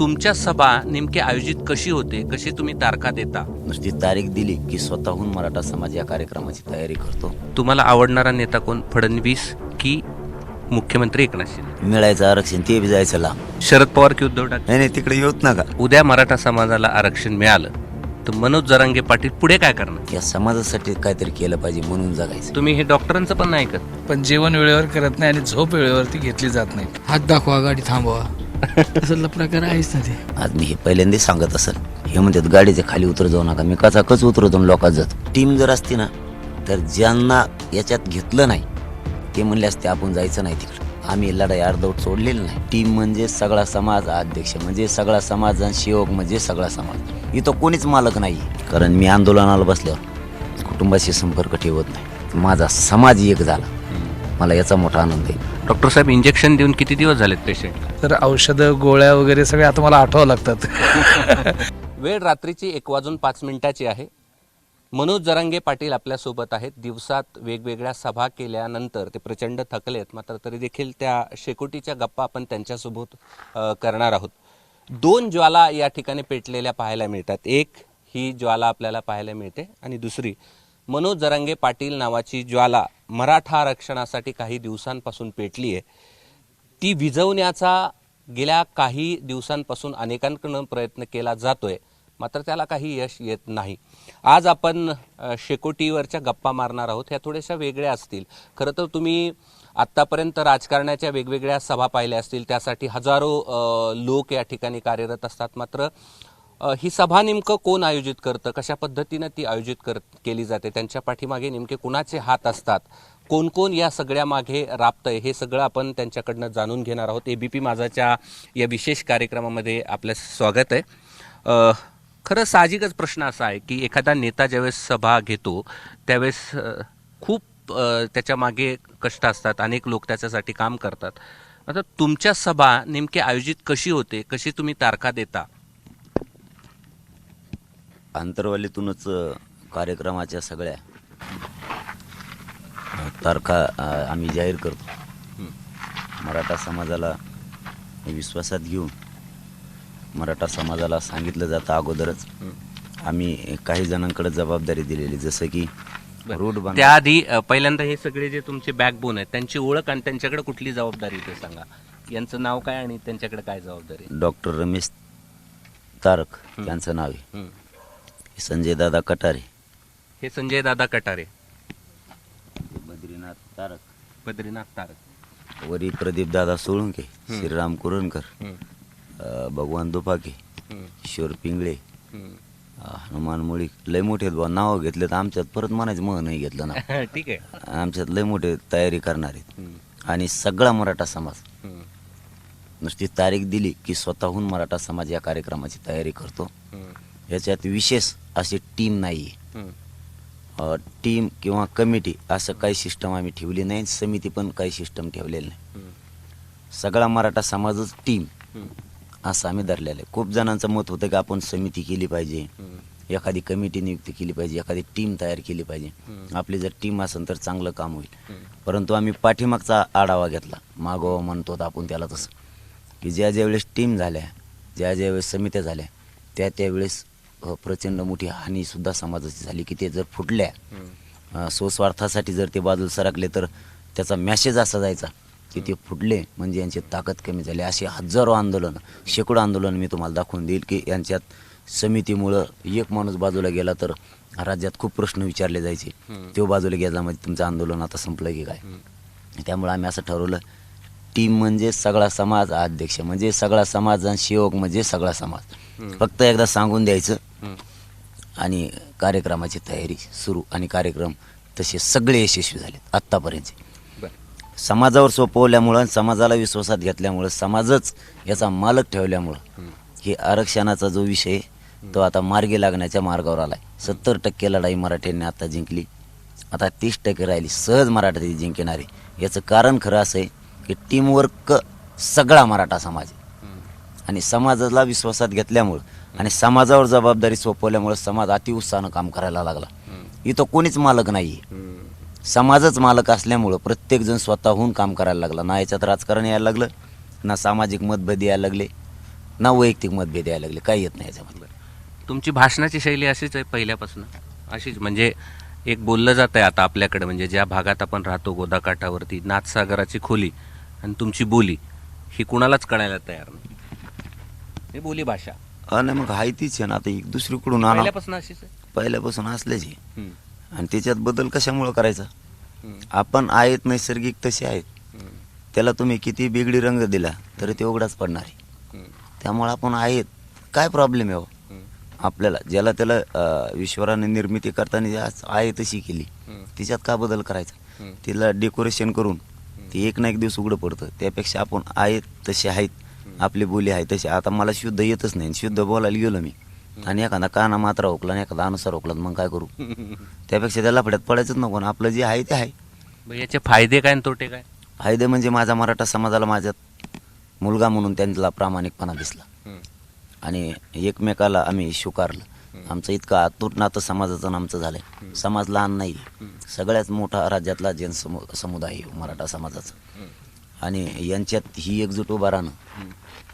तुमच्या सभा नेमकी आयोजित कशी होते, कशी तुम्ही तारखा देता? नुसती तारीख दिली की स्वतःहून मराठा समाज या कार्यक्रमाची तयारी करतो. तुम्हाला आवडणारा नेता कोण, फडणवीस की मुख्यमंत्री एकनाथ शिंदे? मिळायचं आरक्षण ते बी जायचं लांब. शरद पवार की उद्धव ठाकरे? नाही तिकडे येत नका. उद्या मराठा समाजाला आरक्षण मिळालं तर मनोज जरांगे पाटील पुढे काय करणार? या समाजासाठी काहीतरी केलं पाहिजे म्हणून जगायचं. तुम्ही हे डॉक्टरांचं पण नाही ऐकत? पण जेवण वेळेवर करत नाही आणि झोप वेळेवरती घेतली जात नाही. हात दाखवा, गाडी थांबवा, असला प्रकार आहेच ना ते. आज मी हे पहिल्यांदा सांगत असेल, हे म्हणतात गाडीच्या खाली उतर जाऊ नका. मी कचाकच उतरतो लोकात जातो. टीम जर असती ना तर ज्यांना याच्यात घेतलं नाही ते म्हणले असते आपण जायचं नाही तिकडे. आम्ही लढाई अर्धवट सोडलेली नाही. टीम म्हणजे सगळा समाज, अध्यक्ष म्हणजे सगळा समाज आणि सेवक म्हणजे सगळा समाज. इथं कोणीच मालक नाही. कारण मी आंदोलनाला बसल्यावर कुटुंबाशी संपर्क ठेवत नाही. माझा समाज एक झाला, मला याचा मोठा आनंद आहे. डॉक्टर साहेब, इंजेक्शन देऊन किती दिवस झालेत पेशंटला? तर औषधं गोळ्या वगैरे सगळे आता मला आठवावं लागतात. वेळ रात्रीची 1:05 आहे. मनोज जरांगे पाटील आपल्यासोबत आहेत. दिवसात वेगवेगळ्या सभा केल्यानंतर ते प्रचंड थकलेत, मात्र तरी देखील त्या शेकोटीच्या गप्पा आपण त्यांच्यासोबत करणार आहोत. 2 ज्वाला या ठिकाणी पेटलेल्या पाहायला मिळतात. एक ही ज्वाला आपल्याला पाहायला मिळते आणि दुसरी मनोज जरांगे पाटील नावाची ज्वाला मराठा आरक्षणासाठी काही दिवसांपासून पेटली आहे. ती विझवण्याचा गेल्या काही दिवसांपासून अनेकांकडून प्रयत्न केला जातोय, मात्र त्याला काही यश येत नाही. आज आपण शेकोटीवरच्या गप्पा मारणार आहोत. ह्या थोड्याशा वेगळ्या असतील. खरं तर तुम्ही आत्तापर्यंत राजकारणाच्या वेगवेगळ्या सभा पाहिल्या असतील, त्यासाठी हजारो लोक या ठिकाणी कार्यरत असतात. मात्र ही सभा नेमकं कोण आयोजित करतं, कशा पद्धतीनं ती आयोजित केली जाते, त्यांच्या पाठीमागे नेमके कुणाचे हात असतात, कोण कोण या सगळ्या मागे राबतंय, हे सगळं आपण त्यांच्याकडनं जाणून घेणार आहोत. एबीपी माझाच्या या विशेष कार्यक्रमामध्ये आपलं स्वागत आहे. खरं साहजिकच प्रश्न असा आहे की एखादा नेता ज्यावेळेस सभा घेतो त्यावेळेस खूप त्याच्या मागे कष्ट असतात, अनेक लोक त्याच्यासाठी काम करतात. आता तुमच्या सभा नेमकी आयोजित कशी होते, कशी तुम्ही तारखा देता? आंतरवालीतूनच कार्यक्रमाच्या सगळ्या तारखा आम्ही जाहीर करतो. मराठा समाजाला विश्वासात घेऊन मराठा समाजाला सांगितलं जातं अगोदरच. आम्ही काही जणांकडे जबाबदारी दिलेली, जसं की रोड बांध. त्याआधी पहिल्यांदा हे सगळे जे तुमचे बॅकबोन आहेत त्यांची ओळख आणि त्यांच्याकडे कुठली जबाबदारी ते सांगा. यांचं नाव काय आणि त्यांच्याकडे काय जबाबदारी? डॉक्टर रमेश तारक यांचं नाव आहे. संजय दादा कटारे, हे संजय दादा कटारे. बद्रीनाथ तारक, वरी प्रदीप दादा सोळुंके, श्रीराम कुरणकर, भगवान दुपाके, किशोर पिंगळे, हनुमान मुळी. लय मोठे नाव घेतले तर आमच्यात परत म्हणायचं मग नाही घेतलं ना. ठीक आहे. आमच्यात लय मोठे तयारी करणार आहेत. आणि सगळा मराठा समाज नुसती तारीख दिली की स्वतःहून मराठा समाज या कार्यक्रमाची तयारी करतो. याच्यात विशेष अशी टीम नाही आहे. टीम किंवा कमिटी असं काही सिस्टम आम्ही ठेवली नाही. समिती पण काही सिस्टम ठेवलेली नाही. सगळा मराठा समाजच टीम असं आम्ही धरलेलं आहे. खूप जणांचं मत होतं की आपण समिती केली पाहिजे, एखादी कमिटी नियुक्त केली पाहिजे, एखादी टीम तयार केली पाहिजे. आपली जर टीम असेल तर चांगलं काम होईल. परंतु आम्ही पाठीमागचा आढावा घेतला, मागोवा म्हणतो आपण त्याला, तसं की ज्या ज्यावेळेस टीम झाल्या, ज्या ज्यावेळेस समित्या झाल्या, त्यावेळेस प्रचंड मोठी हानीसुद्धा समाजाची झाली. की ते जर फुटल्या, स्वस्वार्थासाठी जर ते बाजूला सरकले तर त्याचा मॅसेज असा जायचा की ते फुटले म्हणजे यांची ताकद कमी झाली. असे हजारो आंदोलन, शेकडो आंदोलन मी तुम्हाला दाखवून देईल की यांच्यात समितीमुळं एक माणूस बाजूला गेला तर राज्यात खूप प्रश्न विचारले जायचे. तो बाजूला गेला म्हणजे तुमचं आंदोलन आता संपलं की काय. त्यामुळे आम्ही असं ठरवलं, टीम म्हणजे सगळा समाज, अध्यक्ष म्हणजे सगळा समाज आणि सेवक म्हणजे सगळा समाज. फक्त एकदा सांगून द्यायचं आणि कार्यक्रमाची तयारी सुरू. आणि कार्यक्रम तसे सगळे यशस्वी झालेत आत्तापर्यंत. समाजावर सोपवल्यामुळं, समाजाला विश्वासात घेतल्यामुळं, समाजच याचा मालक ठेवल्यामुळं हे आरक्षणाचा जो विषय तो आता मार्गी लागण्याच्या मार्गावर आला आहे. 70% लढाई मराठ्यांनी आता जिंकली, आता 30% राहिली. सहज मराठी जिंकणार आहे. याचं कारण खरं असं आहे की टीमवर्क सगळा मराठा समाज आहे. आणि समाजाला विश्वासात घेतल्यामुळं आणि समाजावर जबाबदारी सोपवल्यामुळं समाज अतिउत्साहानं काम करायला लागला. इथं कोणीच मालक नाही आहे. समाजच मालक असल्यामुळं प्रत्येकजण स्वतःहून काम करायला लागला. ना याच्यात राजकारण यायला लागलं, ना सामाजिक मतभेद यायला लागले, ना वैयक्तिक मतभेद यायला लागले, काही येत नाही याच्यामध्ये. तुमची भाषणाची शैली अशीच आहे पहिल्यापासून, अशीच म्हणजे एक बोललं जात आहे आता आपल्याकडे, म्हणजे ज्या भागात आपण राहतो गोदाकाठावरती, नाथसागराची खोली आणि तुमची बोली ही कुणालाच कळायला तयार नाही, हे बोली भाषा आणि मग हाय तीच आहे ना, आता एक दुसरीकडून आणा पहिल्यापासून अशीच आहे. पहिल्यापासून असल्याची. हम्म. आणि त्याच्यात बदल कशामुळे करायचा? आपण आहेत नैसर्गिक तसे आहेत, हम्म. त्याला तुम्ही किती बेगडी रंग दिला तरी ते उघडाच पडणार आहे. हम्म. त्यामुळे आपण आहेत, काय प्रॉब्लेम आहे हो? हम्म. आपल्याला ज्याला त्याला ईश्वराने निर्मिती करताना जी आज आहे तशी केली, तिच्यात का बदल करायचा? तिला डेकोरेशन करून ती एक ना एक दिवस उघडं पडतं. त्यापेक्षा आपण आहेत तसे आहेत, आपली बोली आहे तशी. आता मला शुद्ध येतच नाही, शुद्ध बोलायला गेलो मी आणि एखादा काना मात्रा ओकला आणि एखादा अनुसार ओकला, मग काय करू? त्यापेक्षा त्या लफड्यात पडायचंच नको ना, आपलं जे आहे ते आहे. मग याचे फायदे काय आणि तोटे काय? फायदे म्हणजे माझा मराठा समाजाला माझ्यात मुलगा म्हणून त्यांना प्रामाणिकपणा दिसला आणि एकमेकाला आम्ही स्वीकारलं. आमचं इतकं अतूट नातं समाजाचं आमचं झालंय. समाज लहान नाही, सगळ्यात मोठा राज्यातला समुदाय आहे मराठा समाजाचा. आणि यांच्यात ही एकजूट उभा राहणं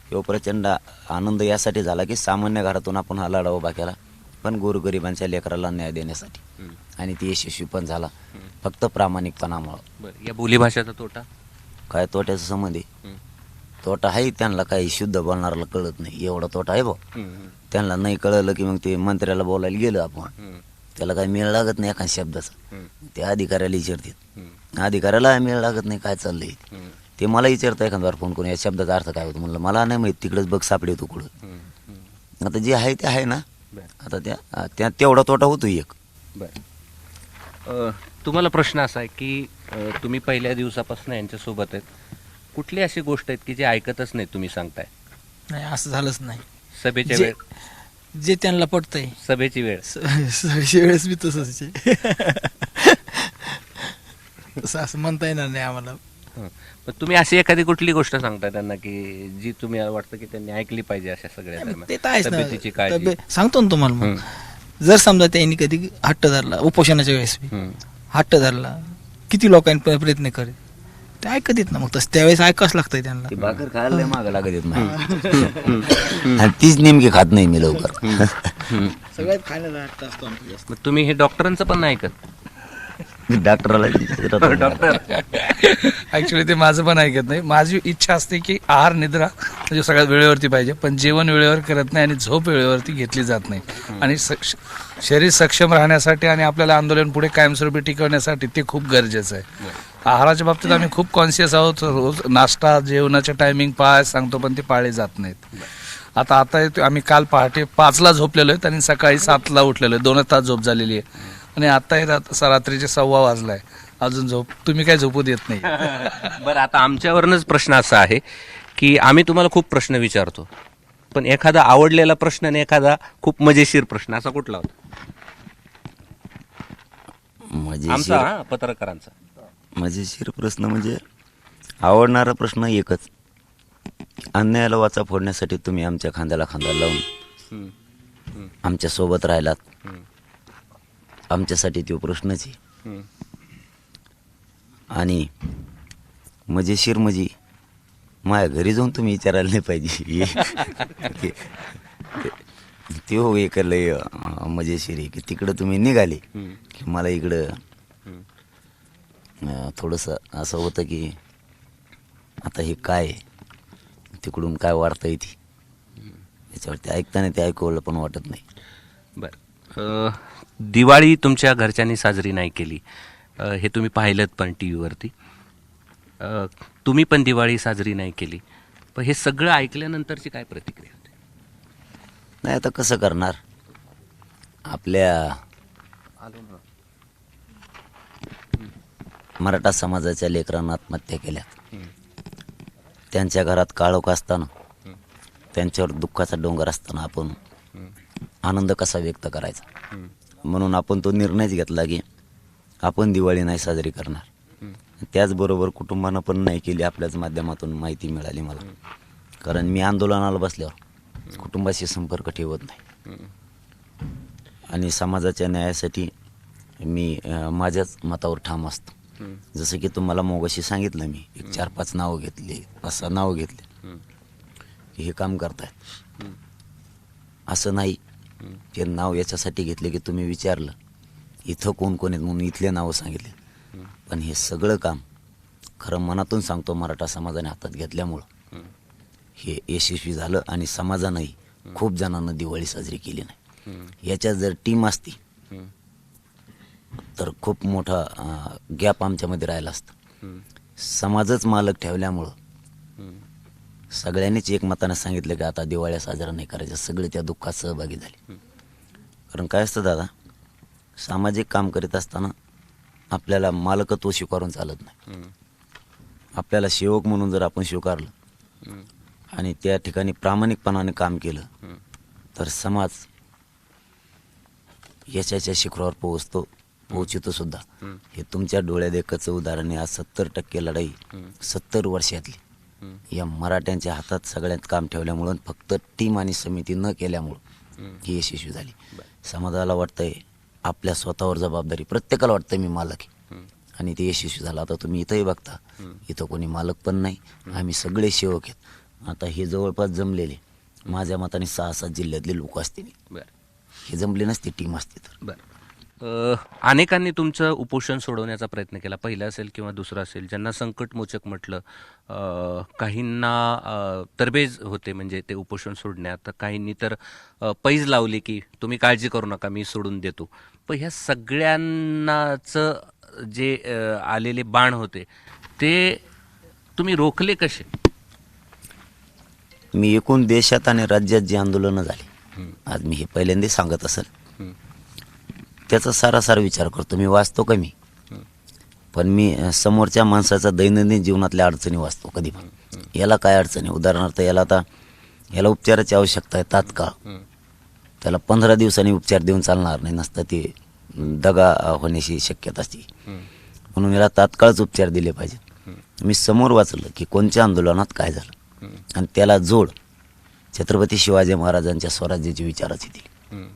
किंवा प्रचंड आनंद यासाठी झाला की सामान्य घरातून आपण हा लढा उभा केला, पण गोरगरिबांच्या लेकराला न्याय देण्यासाठी, आणि ती यशस्वी पण झाला फक्त प्रामाणिकपणामुळं. बरं, या बोलीभाषेचा तोटा काय तोट्याचा संबंध आहे? तोटा आहे, त्यांना काही शुद्ध बोलणाऱ्याला कळत नाही एवढा तोटा आहे भाऊ. त्यांना नाही कळलं की मग ते मंत्र्याला बोलायला गेलं आपण, त्याला काही मेळ लागत नाही एका शब्दाचा, ते अधिकाऱ्याला विचारतात, अधिकाऱ्याला मेळ लागत नाही काय चाललंय. ते मला विचारतं एखाद्यावर फोन करून या शब्दाचा अर्थ काय होतो, म्हणलं मला नाही माहित, तिकडेच बघ सापडे तू कुठं. आता जे आहे ते आहे ना, आता त्या तेवढा तोटा होतो एक. बरं, तुम्हाला प्रश्न असा आहे की तुम्ही पहिल्या दिवसापासून यांच्यासोबत आहेत, कुठली अशी गोष्ट आहेत की जे ऐकतच नाही तुम्ही सांगताय? नाही, असं झालंच नाही. सभेच्या जे वेळ, जे त्यांना पटतंय सभेची वेळ, सगळ्या वेळेस मी तसंच आहे. तसं असं म्हणता येणार नाही आम्हाला. पण तुम्ही अशी एखादी कुठली गोष्ट सांगताय त्यांना की जी तुम्ही वाटतं की त्यांनी ऐकली पाहिजे अशा सगळ्या ते तर आहेच तब्येतीची ना, काळजी? सांगतो ना तुम्हाला. मग जर समजा त्यांनी कधी हट्ट धरला, उपोषणाच्या वेळेस हट्ट धरला, किती लोकांनी प्रयत्न करे, ते ऐकत येत ना, मग तसं त्यावेळेस ऐकावंच लागतंय त्यांना. ती भाकर खायला मागं लागत येत नाही, आणि तीच नेमकी खात नाही मी लवकर. सगळ्यात खायला हट्ट असतो आमचा जास्त. मग तुम्ही हे डॉक्टरांचं पण नाही ऐकत? डॉक्टरला डॉक्टर ऍक्च्युली ते माझं पण ऐकत नाही. माझी इच्छा असते की आहार निद्रा म्हणजे सगळ्यात वेळेवरती पाहिजे, पण जेवण वेळेवर करत नाही आणि झोप वेळेवरती घेतली जात नाही. आणि शरीर सक्षम राहण्यासाठी आणि आपल्याला आंदोलन पुढे कायमस्वरूपी टिकवण्यासाठी ते खूप गरजेचं आहे. आहाराच्या बाबतीत आम्ही खूप कॉन्शियस आहोत. रोज नाश्ता जेवणाचे टायमिंग पाळायला सांगतो, पण ते पाळले जात नाहीत. आता आम्ही काल पहाटे 5ला झोपलेलो आहेत आणि सकाळी 7ला उठलेलो आहे. 2 तास झोप झालेली आहे. आणि आताही रात्रीचे 1:15 वाजलाय, अजून झोप तुम्ही काय झोपू देत नाही. बरं, आता आमच्यावरनच प्रश्न असा आहे की आम्ही तुम्हाला खूप प्रश्न विचारतो, पण एखादा आवडलेला प्रश्न आणि एखादा खूप मजेशीर प्रश्न असा कुठला होता आमचा, पत्रकारांचा? मजेशीर प्रश्न म्हणजे आवडणारा प्रश्न एकच, अन्यायाला वाचा फोडण्यासाठी तुम्ही आमच्या खांद्याला खांदा लावून आमच्या सोबत राहिलात, आमच्यासाठी तो प्रश्नच आहे. आणि मजेशीर म्हणजे माझ्या घरी जाऊन तुम्ही विचारायला नाही पाहिजे. ते हो एक लय मजेशीर आहे की तिकडं तुम्ही निघाले की मला इकडं थोडंसं असं होतं की आता हे काय आहे, तिकडून काय वार्ता येते, त्याच्यावरती ऐकताना ते ऐकवलं पण वाटत नाही. बरं, दिवाळी तुमच्या घरच्यांनी साजरी नाही केली हे तुम्ही पाहिलं पण टी व्हीवरती. तुम्ही पण दिवाळी साजरी नाही केली, पण हे सगळं ऐकल्यानंतरची काय प्रतिक्रिया होती? नाही आता कसं करणार, आपल्या मराठा समाजाच्या लेकरांना आत्महत्या केल्या, त्यांच्या घरात काळोख असताना, त्यांच्यावर दुःखाचा डोंगर असताना आपण आनंद कसा व्यक्त करायचा, म्हणून आपण तो निर्णयच घेतला की आपण दिवाळी नाही साजरी करणार. त्याचबरोबर कुटुंबानं पण नाही केली, आपल्याच माध्यमातून माहिती मिळाली मला, कारण मी आंदोलनाला बसल्यावर कुटुंबाशी संपर्क ठेवत नाही आणि समाजाच्या न्यायासाठी मी माझ्याच मतावर ठाम असतो. जसं की तुम्हाला मोगाशी सांगितलं, मी एक 4-5 नावं घेतली, 5-6 नावं घेतली हे काम करतायत. असं नाही. ते नाव याच्यासाठी घेतले की तुम्ही विचारलं इथं कोण कोण आहेत म्हणून इथले नावं सांगितले. पण हे सगळं काम खरं मनातून सांगतो मराठा समाजाने हातात घेतल्यामुळं हे यशस्वी झालं. आणि समाजानंही खूप जणांना दिवाळी साजरी केली नाही. याच्यात जर टीम असती तर खूप मोठा गॅप आमच्यामध्ये राहिला असता. समाजच मालक ठेवल्यामुळं सगळ्यांनीच एकमताने सांगितलं की आता दिवाळ्या साजरा नाही करायच्या. सगळे त्या दुःखात सहभागी झाले. कारण काय असतं दादा, सामाजिक काम करीत असताना आपल्याला मालकत्व स्वीकारून चालत नाही. आपल्याला सेवक म्हणून जर आपण स्वीकारलं आणि त्या ठिकाणी प्रामाणिकपणाने काम केलं तर समाज यशाच्या शिखरावर पोहोचतो सुद्धा. हे तुमच्या डोळ्यात एकच उदाहरण आहे. आज 70% लढाई 70 वर्षातली या मराठ्यांच्या हातात सगळ्यात काम ठेवल्यामुळं, फक्त टीम आणि समिती न केल्यामुळं ही यशस्वी झाली. समाजाला वाटतंय आपल्या स्वतःवर जबाबदारी, प्रत्येकाला वाटतं मी मालक आहे आणि ते यशस्वी झालं. आता तुम्ही इथंही बघता, इथं कोणी मालक पण नाही, आम्ही सगळे सेवक आहेत. आता हे जवळपास जमलेले माझ्या मताने 6-7 जिल्ह्यातले लोक असतील. हे जमले नसते टीम असते तर. अनेकांनी तुमचं उपोषण सोडवण्याचा प्रयत्न केला, पहिलं असेल किंवा दुसरं असेल. ज्यांना संकटमोचक म्हटलं, काहींना तरबेज होते म्हणजे ते उपोषण सोडण्यात, काहींनी तर पैज लावली की तुम्ही काळजी करू नका मी सोडून देतो. पण ह्या सगळ्यांनाचं जे आलेले बाण होते ते तुम्ही रोखले कसे? मी एकूण देशात आणि राज्यात जी आंदोलनं झाली, आज मी हे पहिल्यांदा सांगत असेल, त्याचा सारासार विचार करतो. मी वाचतो कमी, पण मी समोरच्या माणसाचा दैनंदिन जीवनातल्या अडचणी वाचतो कधी पण. याला काय अडचणी, उदाहरणार्थ याला उपचाराची आवश्यकता आहे तात्काळ, त्याला 15 दिवसांनी उपचार देऊन चालणार नाही, नसतं ते दगा होण्याची शक्यता असते. म्हणून याला तात्काळच उपचार दिले पाहिजेत. मी समोर वाचलं की कोणत्या आंदोलनात काय झालं आणि त्याला जोड छत्रपती शिवाजी महाराजांच्या स्वराज्याची विचाराची दिली.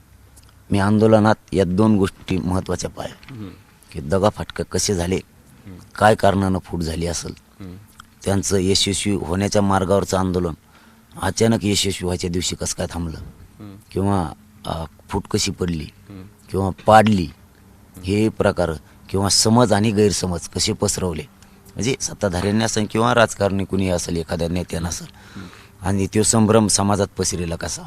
मी आंदोलनात या 2 गोष्टी महत्त्वाच्या पाहिल्या की दगाफटका कसे झाले, काय कारणानं फूट झाली असेल, त्यांचं यशस्वी होण्याच्या मार्गावरचं आंदोलन अचानक यशस्वी व्हायच्या दिवशी कसं काय थांबलं, किंवा फूट कशी पडली किंवा पाडली, हे प्रकार, किंवा समज आणि गैरसमज कसे पसरवले, म्हणजे सत्ताधाऱ्यांनी असेल किंवा राजकारणी कुणी असेल, एखाद्या नेत्यानं असेल, आणि तो संभ्रम समाजात पसरलेला कसा,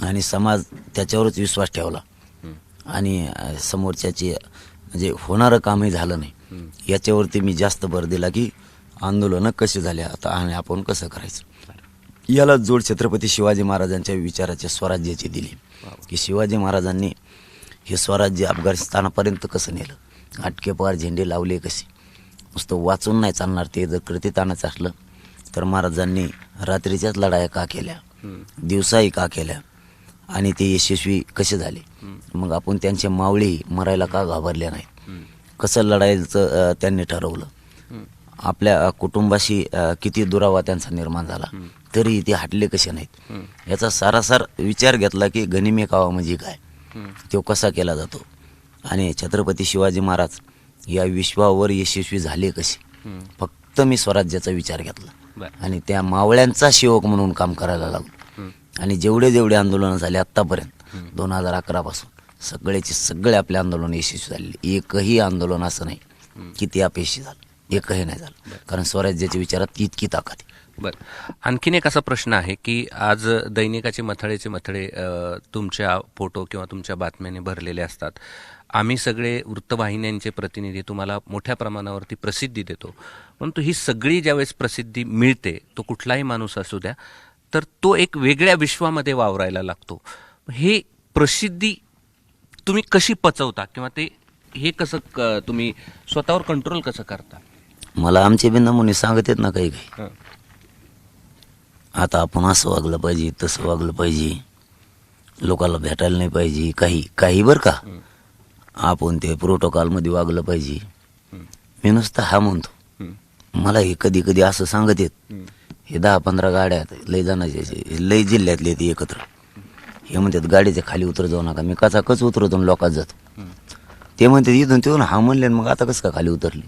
आणि समाज त्याच्यावरच विश्वास ठेवला आणि समोरच्याची म्हणजे होणारं कामही झालं नाही, याच्यावरती मी जास्त भर दिला की आंदोलनं कशी झाले आता आणि आपण कसं करायचं. याला जोड छत्रपती शिवाजी महाराजांच्या विचाराच्या स्वराज्याची दिली की शिवाजी महाराजांनी हे स्वराज्य अफगाणिस्तानापर्यंत कसं नेलं, आटकेपार झेंडे लावले कसे. नुसतं वाचून नाही चालणार, ते जर कृतीत आणायचं असलं तर महाराजांनी रात्रीच्याच लढाया का केल्या, दिवसाही का केल्या, आणि ते यशस्वी कसे झाले. मग आपण त्यांचे मावळी मरायला का घाबरल्या नाहीत, कसं लढायचं त्यांनी ठरवलं, आपल्या कुटुंबाशी किती दुरावा त्यांचा निर्माण झाला तरी ते हटले कसे नाहीत. याचा सारासार विचार घेतला की गनिमी कावा म्हणजे काय, तो कसा केला जातो, आणि छत्रपती शिवाजी महाराज या विश्वावर यशस्वी झाले कसे. फक्त मी स्वराज्याचा विचार घेतला आणि त्या मावळ्यांचा सेवक म्हणून काम करायला लागलो. आणि जेवढे आंदोलनं झाले आत्तापर्यंत 2011 पासून सगळ्याचे सगळे आपले आंदोलन यशस्वी झालेले. एकही आंदोलन असं नाही की ते अपयशी झालं, एकही नाही झालं, कारण स्वराज्याच्या विचारात इतकी ताकद आहे. बरं, आणखीन एक असा प्रश्न आहे की आज दैनिकाचे मथळेचे मथळे तुमच्या फोटो किंवा तुमच्या बातम्याने भरलेले असतात. आम्ही सगळे वृत्तवाहिन्यांचे प्रतिनिधी तुम्हाला मोठ्या प्रमाणावरती प्रसिद्धी देतो, परंतु ही सगळी ज्यावेळेस प्रसिद्धी मिळते, तो कुठलाही माणूस असू द्या, तर तो एक वेगळ्या विश्वामध्ये वावरायला लागतो. हे प्रसिद्धी तुम्ही कशी पचवता किंवा ते हे कसं तुम्ही स्वतःवर कंट्रोल कसं करता? मला आमचे बी नमुने सांगत आहेत ना काही काही, आता आपण असं वागलं पाहिजे, तसं वागलं पाहिजे, लोकांना भेटायला नाही पाहिजे, काही बरं का, आपण ते प्रोटोकॉलमध्ये वागलं पाहिजे. मी नुसतं हा म्हणतो. मला हे कधी कधी असं सांगत येत, हे 10-15 गाड्या लय जणांचे, लय जिल्ह्यातले ते एकत्र, हे म्हणतात गाडीच्या खाली उतर जाऊ नका. मी कच उतरतो लोकात जातो. ते म्हणतात इथून तिथून हा म्हणले, मग आता कसं का खाली उतरली.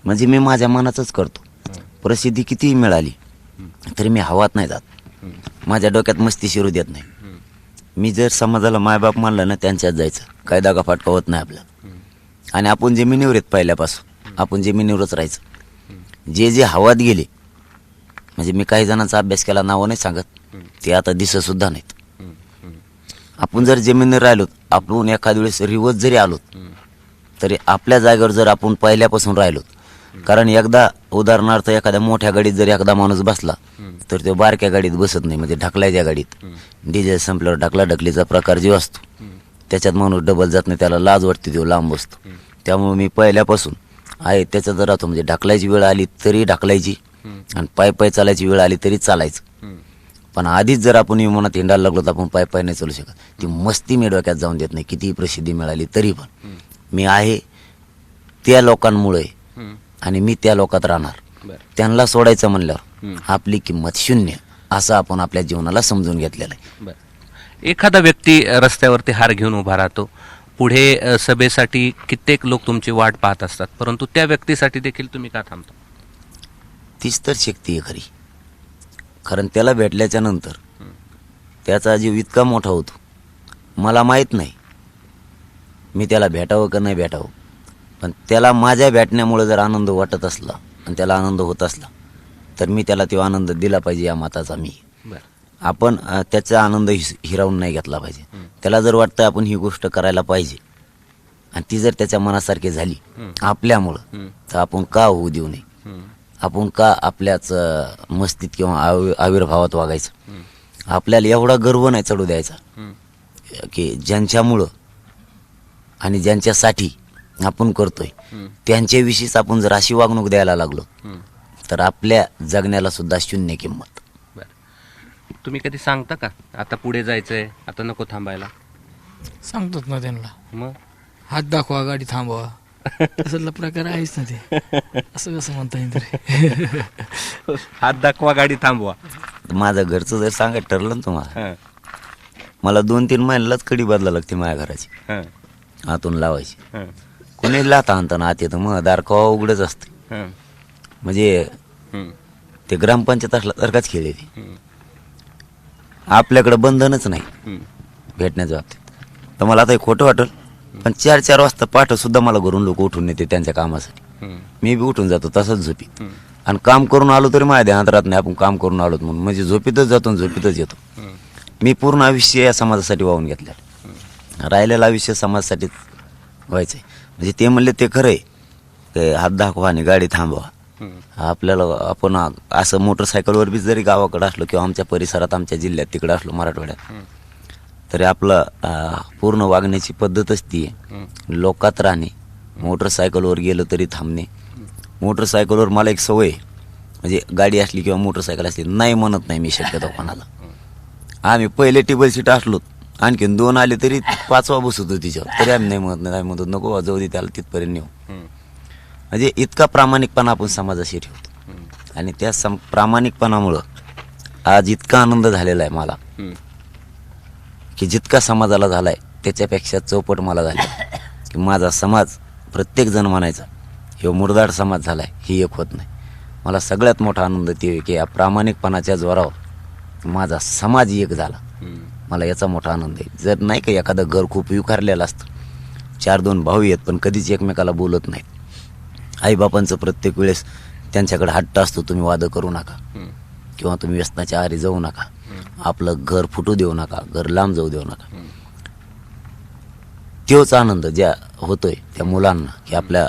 म्हणजे मी माझ्या मनाचंच करतो. प्रसिद्धी कितीही मिळाली तरी मी हवात नाही जात. माझ्या डोक्यात मस्ती शिरू देत नाही. मी जर समाजाला मायबाप मानलं ना त्यांच्यात जायचं, कायदा का फाटका होत नाही आपल्याला. आणि आपण जमिनीवर येत पहिल्यापासून, आपण जमिनीवरच राहायचं. जे जे हवात गेले, म्हणजे मी काही जणांचा अभ्यास केला, नावं नाही सांगत, ते आता दिसत सुद्धा नाहीत. आपण जर जमिनीवर राहिलो, आपण एखाद्या वेळेस रिवर्स जरी आलो तरी आपल्या जागेवर जर आपण पहिल्यापासून राहिलो, कारण एकदा उदाहरणार्थ एखाद्या मोठ्या गाडीत जर एखादा माणूस बसला तर तो बारक्या गाडीत बसत नाही, म्हणजे ढकलायच्या गाडीत डिझेल संपल्यावर ढकलाढकलीचा प्रकार जो असतो त्याच्यात माणूस डबल जात नाही, त्याला लाज वाटते, तो लांब बसतो. त्यामुळे मी पहिल्यापासून आहे त्याच्यात राहतो, म्हणजे ढकलायची वेळ आली तरी ढकलायची आणि पाय पाय चालायची वेळ आली तरी चालायचं. पण आधीच जर आपण विमानात हिंडायला लागलो तर आपण पाय पाय नाही चालू शकत. ती मस्ती मी डोक्यात जाऊन देत नाही, कितीही प्रसिद्धी मिळाली तरी पण मी आहे त्या लोकांमुळे आणि मी त्या लोकात राहणार. त्यांना सोडायचं म्हणल्यावर आपली किंमत शून्य, असं आपण आपल्या जीवनाला समजून घेतलेलं आहे. एखादा व्यक्ती रस्त्यावरती हार घेऊन उभा राहतो, पुढे सभेसाठी कित्येक लोक तुमची वाट पाहत असतात, परंतु त्या व्यक्तीसाठी देखील तुम्ही का थांबता? तीच तर शक्ती आहे खरी. कारण त्याला भेटल्याच्या नंतर त्याचा जीव इतका मोठा होतो, मला माहीत नाही मी त्याला भेटावं का नाही भेटावं, पण त्याला माझ्या भेटण्यामुळे जर आनंद वाटत असला आणि त्याला आनंद होत असला तर मी त्याला तो आनंद दिला पाहिजे, या मताचा मी. आपण त्याचा आनंद हिरावून नाही घेतला पाहिजे. त्याला जर वाटतं आपण ही गोष्ट करायला पाहिजे आणि ती जर त्याच्या मनासारखी झाली आपल्यामुळं, तर आपण का होऊ देऊ नये? आपण का आपल्याच मस्तीत किंवा आविर्भावात वागायचं? आपल्याला एवढा गर्व नाही चढू द्यायचा की ज्यांच्यामुळं आणि ज्यांच्यासाठी आपण करतोय त्यांच्याविषयीच आपण जर अशी वागणूक द्यायला लागलो तर आपल्या जगण्याला सुद्धा शून्य किंमत. तुम्ही कधी सांगता का आता पुढे जायचंय, आता नको थांबायला? सांगतात ना त्यांना, मग हात दाखवा, गाडी थांबवा, तसला प्रकार आहेच ना ते. असं कसं म्हणता येईल तरी? हात दाखवा, गाडी थांबवा. माझं घरचं जर सांगायचं ठरलं ना तुम्हाला, मला 2-3 महिन्यालाच कडी बदला लागते माझ्या घराची, आतून लावायची. कोणी लाथा आणताना आत येतं, मग दार कवा उघडच असते. म्हणजे ते ग्रामपंचायत असल्यासारखाच खेळ आहे ते. आपल्याकडं बंधनच नाही भेटण्याच्या बाबतीत. तर मला आता हे खोटं वाटेल, पण 4-4 वाजता पाठ सुद्धा मला घरून लोक उठून येते त्यांच्या कामासाठी. मी बी उठून जातो तसंच झोपीत, आणि काम करून आलो तरी माझ्या ध्यानात राहत नाही आपण काम करून आलोत म्हणून. म्हणजे झोपीतच जातो, झोपीतच येतो. मी पूर्ण आयुष्य या समाजासाठी वाहून घेतलं, राहिलेलं आयुष्य समाजासाठीच व्हायचंय. म्हणजे ते म्हणले ते खरंय, ते हात दाखवा आणि गाडी थांबवा. आपल्याला आपण असं मोटरसायकलवर बी जरी गावाकडे असलो किंवा आमच्या परिसरात आमच्या जिल्ह्यात तिकडे असलो मराठवाड्यात, तरी आपलं पूर्ण वागण्याची पद्धतच ती आहे, लोकात राहणे. मोटरसायकलवर गेलं तरी थांबणे. मोटरसायकलवर मला एक सवय, म्हणजे गाडी असली किंवा मोटरसायकल असली नाही म्हणत नाही मी शक्यतो कोणाला. आम्ही पहिले टेबल सीट असलो, आणखीन 2 आले तरी 5वा बसतो तिच्यावर, तरी आम्ही नाही म्हणत नाही, म्हणतो नको जाऊ दे त्याला तिथपर्यंत नेऊ. म्हणजे इतका प्रामाणिकपणा आपण समाजाशी ठेवतो, आणि त्या प्रामाणिकपणामुळं आज इतका आनंद झालेला आहे मला की जितका समाजाला झालाय त्याच्यापेक्षा चौपट मला झाला. की माझा समाज प्रत्येक जण म्हणायचा हे मुरदाड समाज झालाय, ही एक होत नाही. मला सगळ्यात मोठा आनंद ते की या प्रामाणिकपणाच्या जोरावर माझा समाज एक झाला. मला याचा मोठा आनंद आहे. जर नाही का एखादं घर खूप विकारलेलं असतं, 4-2 भाऊ आहेत पण कधीच एकमेकाला बोलत नाहीत. आईबापांचं प्रत्येक वेळेस त्यांच्याकडे हट्ट असतो, तुम्ही वाद करू नका किंवा तुम्ही व्यसनाच्या आहारी जाऊ नका, आपलं घर फुटू देऊ नका, घर लांब जाऊ देऊ नका. तोच आनंद ज्या होतोय त्या मुलांना की आपल्या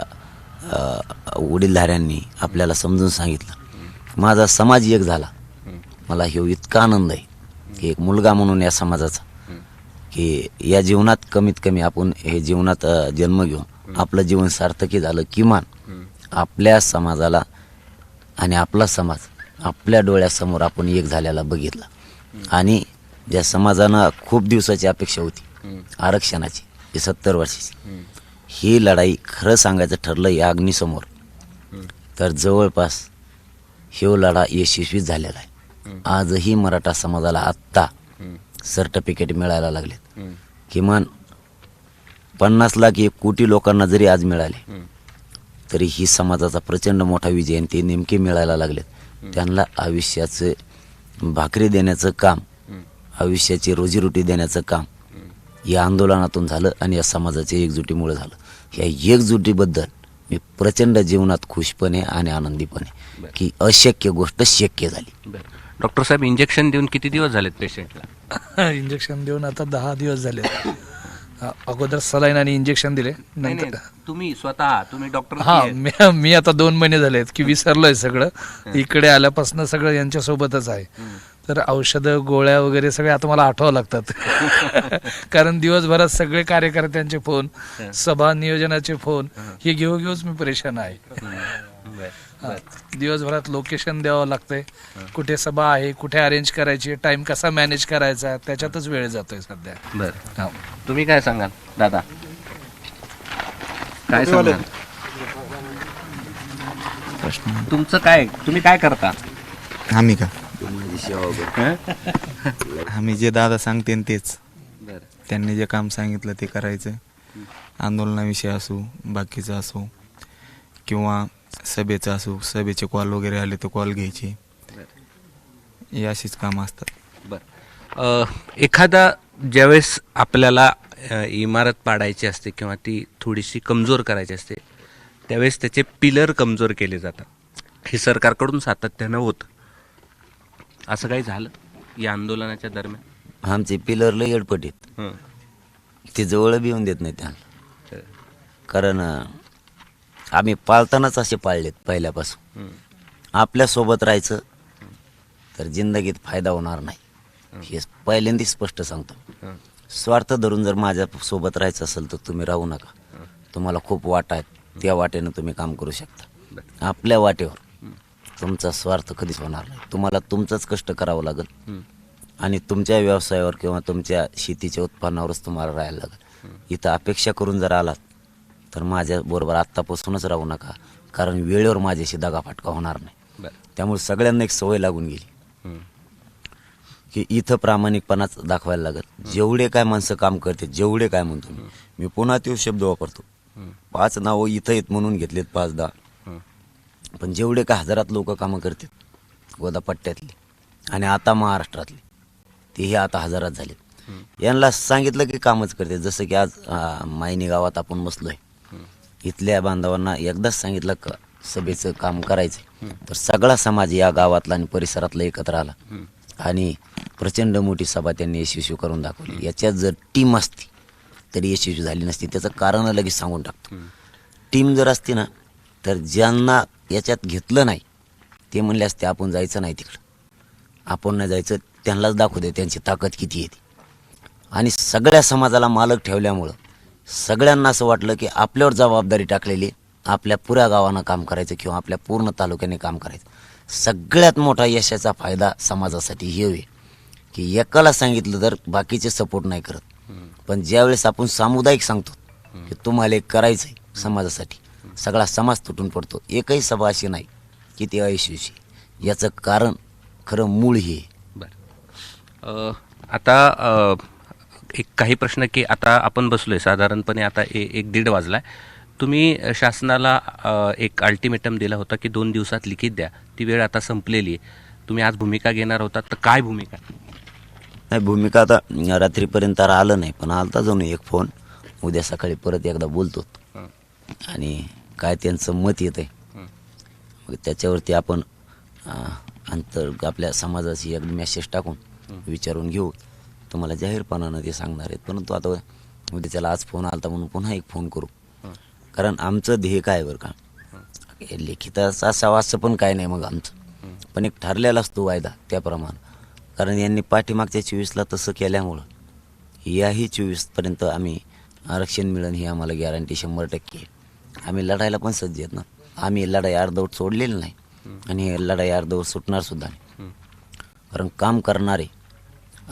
वडीलधाऱ्यांनी आपल्याला समजून सांगितलं, माझा समाज एक झाला. मला हे इतका आनंद आहे की एक मुलगा म्हणून या समाजाचा, की या जीवनात कमीत कमी आपण हे जीवनात जन्म घेऊन आपलं जीवन सार्थकी झालं. किमान आपल्या समाजाला आणि आपला समाज आपल्या डोळ्यासमोर आपण एक झालेला बघितला. आणि ज्या समाजानं खूप दिवसाची अपेक्षा होती आरक्षणाची, 70 वर्षाची, ही लढाई खरं सांगायचं ठरलं या अग्नीसमोर तर जवळपास हे लढा यशस्वी झालेला आहे. आजही मराठा समाजाला आत्ता सर्टिफिकेट मिळायला लागलेत. किमान 50 लाख 1 कोटी लोकांना जरी आज मिळाले तरी ही समाजाचा प्रचंड मोठा विजय, आणि ते नेमके मिळायला लागलेत. त्यांना आयुष्याचं भाकरी देण्याचं काम, आयुष्याची रोजीरोटी देण्याचं काम या आंदोलनातून झालं आणि या समाजाच्या एकजुटीमुळे झालं. या एकजुटीबद्दल मी प्रचंड जीवनात खुशपणे आणि आनंदीपणे की अशक्य गोष्ट शक्य झाली. डॉक्टर साहेब, इंजेक्शन देऊन किती दिवस झालेत पेशंटला? इंजेक्शन देऊन आता 10 दिवस झाले. अगोदर सलाईन आणि इंजेक्शन दिले. नंतर तुम्ही स्वतः तुम्ही डॉक्टर? हा, मी आता 2 महिने झालेत की विसरलोय सगळं. इकडे आल्यापासून सगळं यांच्या सोबतच आहे. तर औषधं गोळ्या वगैरे सगळे आता मला आठवावं लागतात. कारण दिवसभरात सगळे कार्यकर्त्यांचे फोन, सभा नियोजनाचे फोन हे घेऊच मी परेशान आहे. दिवसभरात लोकेशन द्यावं लागतंय, कुठे सभा आहे, कुठे अरेंज करायची, टाइम कसा मॅनेज करायचा, त्याच्यातच वेळ जातोय सध्या. बरं, तुम्ही काय सांगाल दादा? काय सांगाल? तुमचं काय, तुम्ही काय करता? आम्ही का आम्ही जे दादा सांगते तेच, त्यांनी जे काम सांगितलं ते करायचं. आंदोलनाविषयी असो, बाकीचं असो, किंवा सभेचं असो, सभेचे कॉल वगैरे आले तर कॉल घ्यायचे, हे अशीच कामं असतात. एखादा ज्यावेळेस आपल्याला इमारत पाडायची असते किंवा ती थोडीशी कमजोर करायची असते, त्यावेळेस त्याचे पिलर कमजोर केले जातात. हे सरकारकडून सातत्यानं होतं. असं काही झालं या आंदोलनाच्या दरम्यान? आमचे पिलर लय अडपट आहेत, ते जवळ बी येऊन देत नाही त्यांना. कारण आम्ही पाळतानाच असे पाळलेत पहिल्यापासून. आपल्यासोबत राहायचं तर जिंदगीत फायदा होणार नाही, हे पहिल्यांदा स्पष्ट सांगतो. स्वार्थ धरून जर माझ्या सोबत राहायचं असेल तर तुम्ही राहू नका. तुम्हाला खूप वाटा आहेत, त्या वाटेनं तुम्ही काम करू शकता. आपल्या वाटेवर तुमचा स्वार्थ कधीच होणार नाही. तुम्हाला तुमचंच कष्ट करावं लागेल आणि तुमच्या व्यवसायावर किंवा तुमच्या शेतीच्या उत्पन्नावरच तुम्हाला राहायला लागेल. इथं अपेक्षा करून जर आलात तर माझ्याबरोबर आत्तापासूनच राहू नका, कारण वेळेवर माझ्याशी दगाफटका होणार नाही. त्यामुळे सगळ्यांना एक सवय लागून गेली की इथं प्रामाणिकपणाच दाखवायला लागेल. जेवढे काय माणसं काम करते, जेवढे काय म्हणतो मी पुन्हा तो शब्द वापरतो, 5 नावं इथं येत म्हणून घेतलेत 5-10, पण जेवढे काय हजारात लोक कामं करतात गोदापट्ट्यातली आणि आता महाराष्ट्रातली, तेही आता हजारात झालेत. यांना सांगितलं की कामच करते. जसं की आज मायनी गावात आपण बसलोय, इथल्या बांधवांना एकदाच सांगितलं का सभेचं काम करायचं, तर सगळा समाज या गावातला आणि परिसरातला एकत्र आला आणि प्रचंड मोठी सभा त्यांनी यशस्वी करून दाखवली. याच्यात जर टीम असती तरी यशस्वी झाली नसती. त्याचं कारण लगेच सांगून टाकतो. टीम जर असती ना, तर ज्यांना याच्यात घेतलं नाही ते म्हणले असते आपण जायचं नाही तिकडं, आपण नाही जायचं, त्यांनाच दाखवू दे त्यांची ताकद किती येते. आणि सगळ्या समाजाला मालक ठेवल्यामुळं सगळ्यांना असं वाटलं की आपल्यावर जबाबदारी टाकलेली, आपल्या पुऱ्या गावानं काम करायचं किंवा आपल्या पूर्ण तालुक्याने काम करायचं. सगळ्यात मोठा यशाचा फायदा समाजासाठी हे होईल की एकाला सांगितलं तर बाकीचे सपोर्ट नाही करत, पण ज्यावेळेस आपण सामुदायिक सांगतो की तुम्हाला एक करायचं आहे समाजासाठी, सगळा समाज तुटून पडतो. एकही सभा अशी नाही की ती अयशस्वी. याचं कारण खरं मूळ हे. आता एक काही प्रश्न की आता आपण बसलोय साधारणपणे आता 1-1:30 वाजलाय. तुम्ही शासनाला एक अल्टिमेटम दिला होता की 2 दिवसात लिखित द्या. ती वेळ आता संपलेली आहे. तुम्ही आज भूमिका घेणार होता, तर काय भूमिका? नाही, भूमिका आता रात्रीपर्यंत आलं नाही, पण आलता जाऊन एक फोन. उद्या सकाळी परत एकदा बोलतो आणि काय त्यांचं मत येत आहे मग त्याच्यावरती आपण आपल्या समाजाची एक मेसेज टाकून विचारून घेऊ. तुम्हाला जाहीरपणानं ते सांगणार आहेत. परंतु आता उद्या त्याला आज फोन आलता म्हणून पुन्हा एक फोन करू. कारण आमचं ध्येय काय बरं का, लिखिताचा असावं असं पण काय नाही मग आमचं, पण एक ठरलेला असतो वायदा त्याप्रमाणे. कारण यांनी पाठीमागच्या 24ला तसं केल्यामुळं याही 24पर्यंत आम्ही आरक्षण मिळेल ही आम्हाला गॅरंटी 100%. आम्ही लढायला पण सज्ज आहेत ना. आम्ही लढाई अर्धवट सोडलेली नाही आणि हे लढाई अर्धवट सुटणार सुद्धा नाही. कारण काम करणारे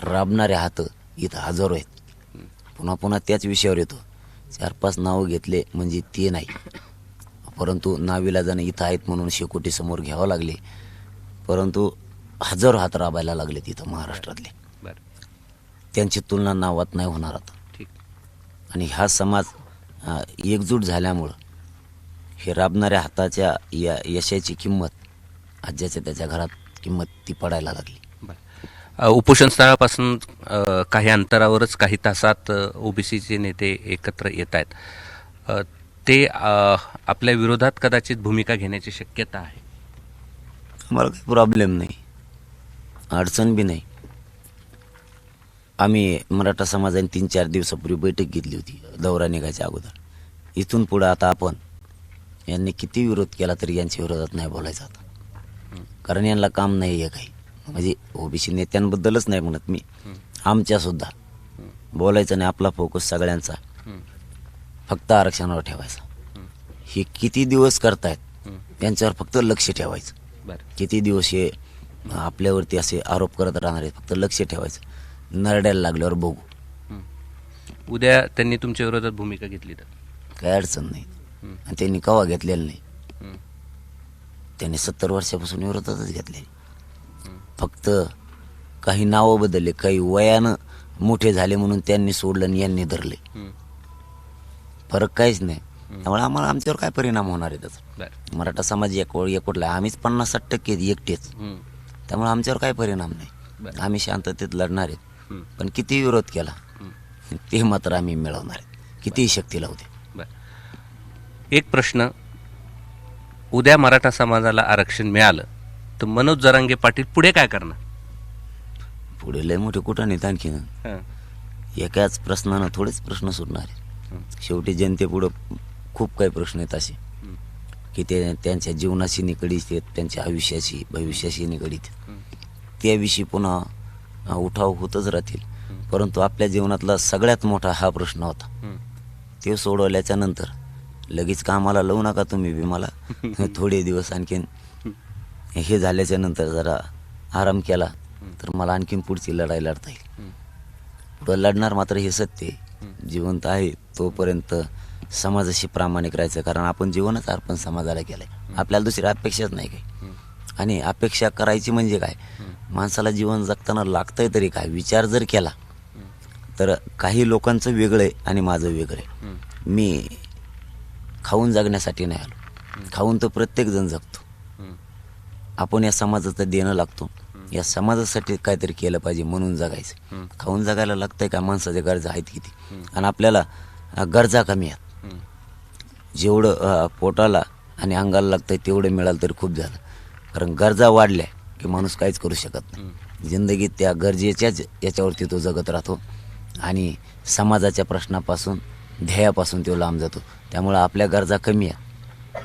राबणारे हात इथं हजारो आहेत. पुन्हा पुन्हा त्याच विषयावर येतो. 4-5 नावं घेतले म्हणजे ते नाही, परंतु नाविलाजाने इथं आहेत म्हणून शेकोटी समोर घ्यावं लागले. परंतु हजारो हात राबायला लागले तिथं महाराष्ट्रातले. त्यांची तुलना नावात नाही होणार आता. आणि हा समाज एकजूट झाल्यामुळं हे राबणाऱ्या हाताच्या या यशाची किंमत आज ज्याच्या त्याच्या घरात किंमत ती पडायला लागली. उपोषण स्थळापासून काही अंतरावरच काही तासात ओबीसीचे नेते एकत्र येत आहेत. ते आपल्या विरोधात कदाचित भूमिका घेण्याची शक्यता आहे. आम्हाला काही प्रॉब्लेम नाही, अडचण बी नाही. आम्ही मराठा समाजाने 3-4 दिवसापूर्वी बैठक घेतली होती दौरा निघायच्या अगोदर. इथून पुढं आता आपण यांनी किती विरोध केला तरी यांच्या विरोधात नाही बोलायचं आता, कारण यांना काम नाही आहे काही. म्हणजे ओबीसी नेत्यांबद्दलच नाही म्हणत मी, आमच्यासुद्धा बोलायचं नाही. आपला फोकस सगळ्यांचा फक्त आरक्षणावर ठेवायचा. हे किती दिवस करतायत यांच्यावर फक्त लक्ष ठेवायचं. किती दिवस हे आपल्यावरती असे आरोप करत राहणार आहेत, फक्त लक्ष ठेवायचं. नरड्याला लागल्यावर बघू. उद्या त्यांनी तुमच्या विरोधात भूमिका घेतली तर काही अडचण नाही. आणि त्यांनी कवा घेतलेलं नाही, त्यांनी 70 वर्षापासून विरोधातच घेतले. फक्त काही नावं बदलले, काही वयानं मोठे झाले म्हणून त्यांनी सोडलं आणि यांनी धरले. फरक काहीच नाही. त्यामुळे आम्हाला आमच्यावर काय परिणाम होणार आहे त्याचा? मराठा समाज एकवटला, आम्हीच 50-60% एकटेच. त्यामुळे आमच्यावर काय परिणाम नाही. आम्ही शांततेत लढणार आहेत. पण किती विरोध केला ते मात्र आम्ही मिळवणार आहेत, कितीही शक्ती लावू दे. एक प्रश्न, उद्या मराठा समाजाला आरक्षण मिळालं तर मनोज जरांगे पाटील पुढे काय करणार? पुढे लय मोठे कुठं नाहीत आणखीन. एकाच प्रश्नानं थोडेच प्रश्न सुटणार आहे. शेवटी जनतेपुढं खूप काही प्रश्न आहेत असे की ते त्यांच्या जीवनाशी निगडीत आहेत, त्यांच्या आयुष्याशी भविष्याशी निगडीत. त्याविषयी पुन्हा उठाव होतच राहतील. परंतु आपल्या जीवनातला सगळ्यात मोठा हा प्रश्न होता. ते सोडवल्याच्या नंतर लगेच कामाला लावू नका तुम्ही बी मला. थोडे दिवस आणखीन हे झाल्याच्या नंतर जरा आराम केला तर मला आणखीन पुढची लढाई लढता येईल. पुढं लढणार मात्र हे सत्य आहे. जिवंत आहे तोपर्यंत समाजाशी प्रामाणिक राहायचं, कारण आपण जीवनच अर्पण समाजाला केलंय. आपल्याला दुसरी अपेक्षाच नाही काही. आणि अपेक्षा करायची म्हणजे काय, माणसाला जीवन जगताना लागतंय तरी काय. विचार जर केला तर काही लोकांचं वेगळं आहे आणि माझं वेगळं आहे. मी खाऊन जगण्यासाठी नाही आलो, खाऊन तर प्रत्येक जण जगतो. आपण या समाजाचं देणं लागतो, या समाजासाठी काहीतरी केलं पाहिजे म्हणून जगायचं. खाऊन जगायला लागतंय का? माणसाच्या गरजा आहेत किती, आणि आपल्याला गरजा कमी आहेत. जेवढं पोटाला आणि अंगाला लागतंय तेवढं मिळालं तरी खूप झालं. कारण गरजा वाढल्या की माणूस काहीच करू शकत नाही. जिंदगीत त्या गरजेच्याच याच्यावरती तो जगत राहतो आणि समाजाच्या प्रश्नापासून ध्येयापासून तो लांब जातो. त्यामुळं आपल्या गरजा कमी आहेत.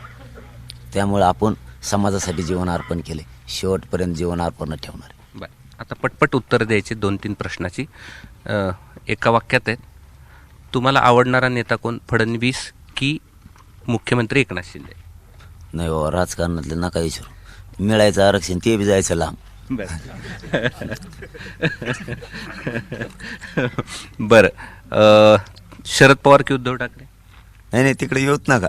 त्यामुळं आपण समाजासाठी जीवन अर्पण केले, शेवटपर्यंत जीवन अर्पण ठेवणार. आता पटपट उत्तर द्यायचे 2-3 प्रश्नाची. एका वाक्यात आहेत, तुम्हाला आवडणारा नेता कोण, फडणवीस की मुख्यमंत्री एकनाथ शिंदे? नाही बाबा, राजकारणातले नका विचारू. मिळायचं आरक्षण ते बी जायचं लांब. बरं, शरद पवार की उद्धव ठाकरे? नाही तिकडे येऊत नका.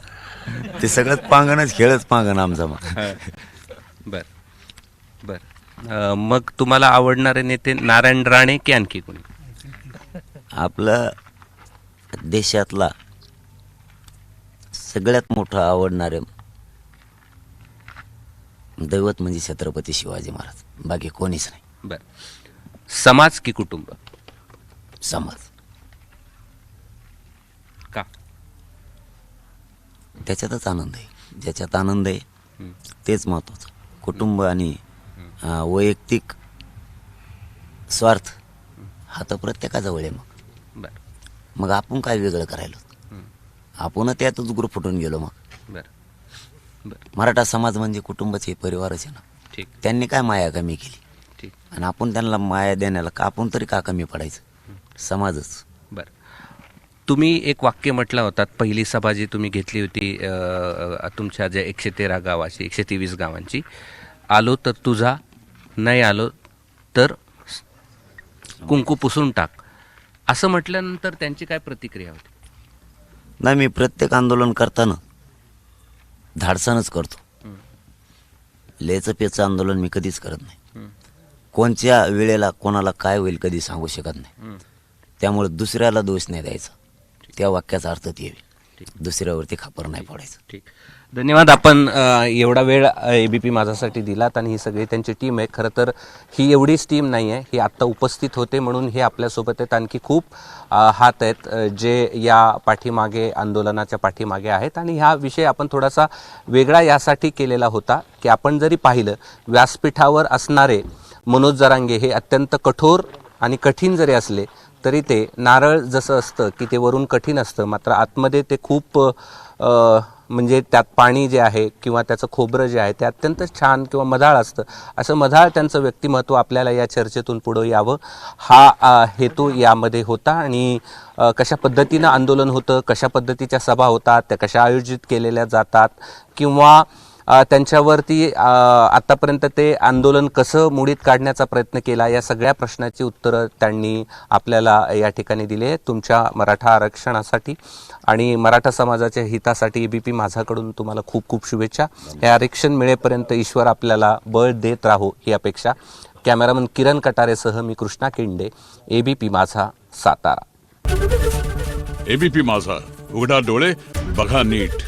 ते सगळंच पांगणच, खेळच पांगण आमचा. बर मग तुम्हाला आवडणारे नेते नारायण राणे की आणखी कोणी? आपला देशातला सगळ्यात मोठा आवडणारे दैवत म्हणजे छत्रपती शिवाजी महाराज, बाकी कोणीच नाही. बर, समाज की कुटुंब? समाज. का? त्याच्यातच आनंद आहे. ज्याच्यात आनंद आहे तेच महत्वाचं. कुटुंब आणि वैयक्तिक स्वार्थ हा तर प्रत्येकाजवळ आहे. मग आपण काय वेगळं करायला, आपण त्यातच गुरफुटून गेलो. मग मराठा समाज म्हणजे कुटुंबाचे परिवारच आहे ना. त्यांनी काय माया कमी केली आणि आपण त्यांना माया देण्याला आपण तरी का कमी पडायचं? समाजच. बर, तुम्ही एक वाक्य म्हटलं होतात, पहिली सभा जी तुम्ही घेतली होती तुमच्या ज्या 113 गावाची, 123 गावांची, आलो तर तुझा, नाही आलो तर कुंकू पुसून टाक, असं म्हटल्यानंतर त्यांची काय प्रतिक्रिया होती? नाही, मी प्रत्येक आंदोलन करताना धाडसानच करतो. लेचं पेचं आंदोलन मी कधीच करत नाही. कोणत्या वेळेला कोणाला काय होईल कधी सांगू शकत नाही. त्यामुळे दुसऱ्याला दोष नाही द्यायचा. त्या वाक्याचा अर्थ ते दुसऱ्यावरती खापर नाही पडायचं. ठीक. धन्यवाद. आपण एवढा वेळ ABP माझासाठी दिलात आणि ही सगळी त्यांची टीम आहे. खरं तर ही एवढीच टीम नाही आहे, ही आत्ता उपस्थित होते म्हणून हे आपल्यासोबत आहेत. आणखी खूप हात आहेत जे या पाठीमागे आंदोलनाच्या पाठीमागे आहेत आणि हा विषय आपण थोडासा वेगळा यासाठी केलेला होता की आपण जरी पाहिलं व्यासपीठावर असणारे मनोज जरांगे हे अत्यंत कठोर आणि कठीण जरी असले तरी ते नारळ जसं असतं की ते वरून कठीण असतं, मात्र आतमध्ये ते खूप म्हणजे त्यात पाणी जे आहे किंवा त्याचं खोबरं जे आहे ते अत्यंत छान किंवा मधाळ असतं. असं मधाळ त्यांचं व्यक्तिमत्व आपल्याला या चर्चेतून पुढं यावं हा हेतू यामध्ये होता. आणि कशा पद्धतीनं आंदोलन होतं, कशा पद्धतीच्या सभा होतात, त्या कशा आयोजित केलेल्या जातात किंवा त्यांच्यावरती आतापर्यंत ते आंदोलन कसं मोडीत काढण्याचा प्रयत्न केला, या सगळ्या प्रश्नाची उत्तरं त्यांनी आपल्याला या ठिकाणी दिली आहे. तुमच्या मराठा आरक्षणासाठी आणि मराठा समाजाच्या हितासाठी ABP माझाकडून तुम्हाला खूप खूप शुभेच्छा. हे आरक्षण मिळेपर्यंत ईश्वर आपल्याला बळ देत राहो ही अपेक्षा. कॅमेरामन किरण कटारेसह मी कृष्णा केंडे, ABP माझा, सातारा. ABP माझा, उघडा डोळे बघा नीट.